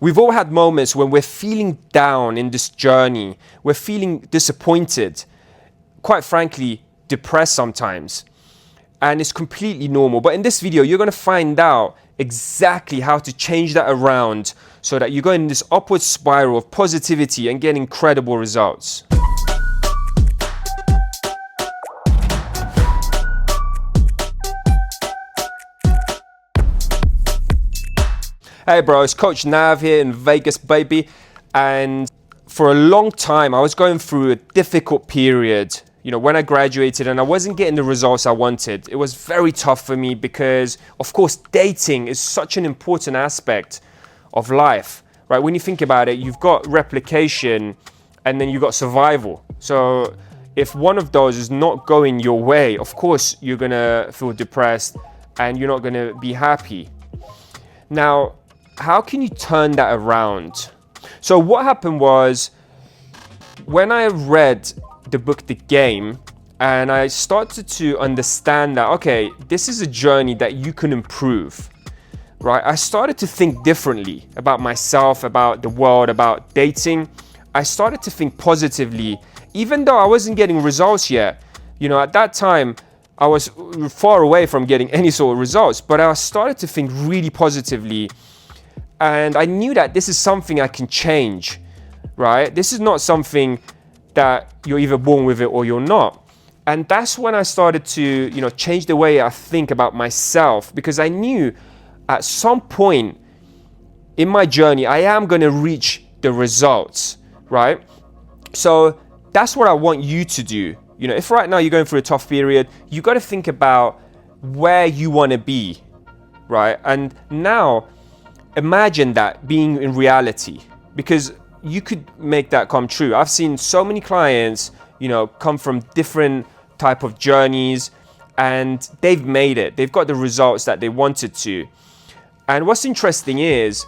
We've all had moments when we're feeling down in this journey. We're feeling disappointed, quite frankly, depressed sometimes. And it's completely normal. But in this video, you're going to find out exactly how to change that around so that you go in this upward spiral of positivity and get incredible results. Hey bro, it's Coach Nav here in Vegas, baby. And for a long time, I was going through a difficult period. You know, when I graduated and I wasn't getting the results I wanted, it was very tough for me because, of course, dating is such an important aspect of life, right? When you think about it, you've got replication and then you've got survival. So if one of those is not going your way, of course, you're gonna feel depressed and you're not gonna be happy. Now, how can you turn that around? So what happened was, when I read the book The Game, and I started to understand that, okay, this is a journey that you can improve, right? I started to think differently about myself, about the world, about dating. I started to think positively, even though I wasn't getting results yet. You know, at that time, I was far away from getting any sort of results, but I started to think really positively. And I knew that this is something I can change, right? This is not something that you're either born with it or you're not. And that's when I started to, you know, change the way I think about myself, because I knew at some point in my journey, I am going to reach the results, right? So that's what I want you to do. You know, if right now you're going through a tough period, you got to think about where you want to be, right? And now imagine that being in reality, because you could make that come true. I've seen so many clients, you know, come from different type of journeys and they've made it. They've got the results that they wanted to. And what's interesting is,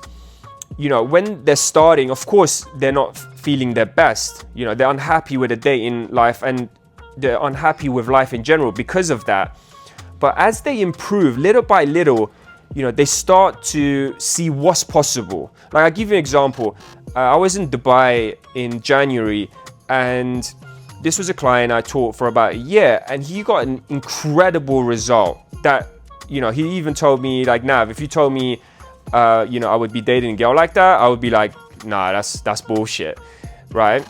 you know, when they're starting, of course, they're not feeling their best. You know, they're unhappy with the dating life and they're unhappy with life in general because of that. But as they improve little by little, you know, they start to see what's possible. Like, I'll give you an example. I was in Dubai in January, and this was a client I taught for about a year, and he got an incredible result that, you know, he even told me, like, Nav, if you told me, you know, I would be dating a girl like that, I would be like, nah, that's bullshit, right?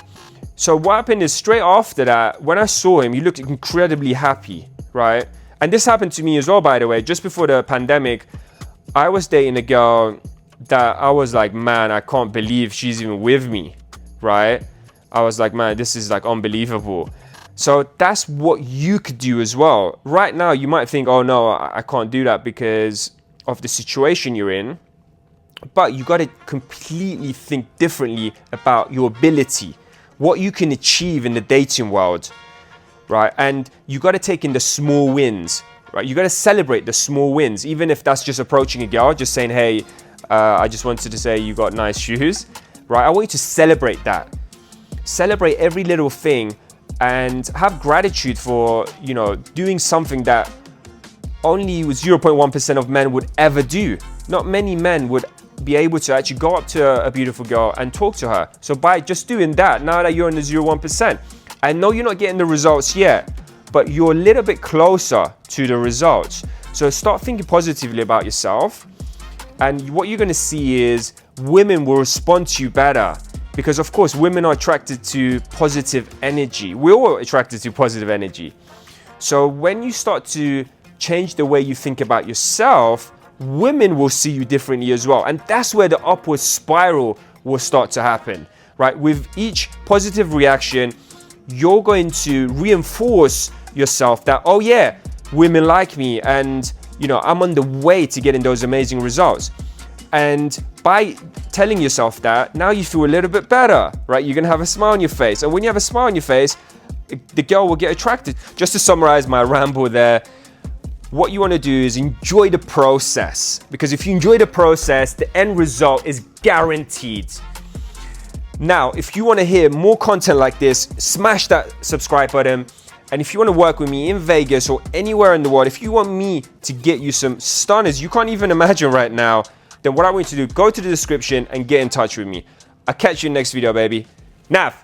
So what happened is, straight after that, when I saw him, he looked incredibly happy, right? And this happened to me as well, by the way. Just before the pandemic, I was dating a girl that I was like, man, I can't believe she's even with me, right? I was like, man, this is like unbelievable. So that's what you could do as well. Right now, you might think, oh no, I can't do that because of the situation you're in. But you got to completely think differently about your ability, what you can achieve in the dating world, right? And you got to take in the small wins. Right, you got to celebrate the small wins, even if that's just approaching a girl, just saying, hey, I just wanted to say you got nice shoes, right? I want you to celebrate that. Celebrate every little thing and have gratitude for, you know, doing something that only 0.1% of men would ever do. Not many men would be able to actually go up to a beautiful girl and talk to her. So by just doing that, now that you're in the 0.1%, I know you're not getting the results yet, but you're a little bit closer to the results. So start thinking positively about yourself. And what you're gonna see is women will respond to you better, because of course, women are attracted to positive energy. We're all attracted to positive energy. So when you start to change the way you think about yourself, women will see you differently as well. And that's where the upward spiral will start to happen, right? With each positive reaction, you're going to reinforce yourself that, oh yeah, women like me, and you know, I'm on the way to getting those amazing results. And by telling yourself that, now you feel a little bit better, right? You're gonna have a smile on your face, and when you have a smile on your face, the girl will get attracted. Just to summarize my ramble there, what you want to do is enjoy the process, because if you enjoy the process, the end result is guaranteed. Now, if you want to hear more content like this, smash that subscribe button. And if you want to work with me in Vegas or anywhere in the world, if you want me to get you some stunners you can't even imagine right now, then what I want you to do, go to the description and get in touch with me. I'll catch you in the next video, baby. Nav.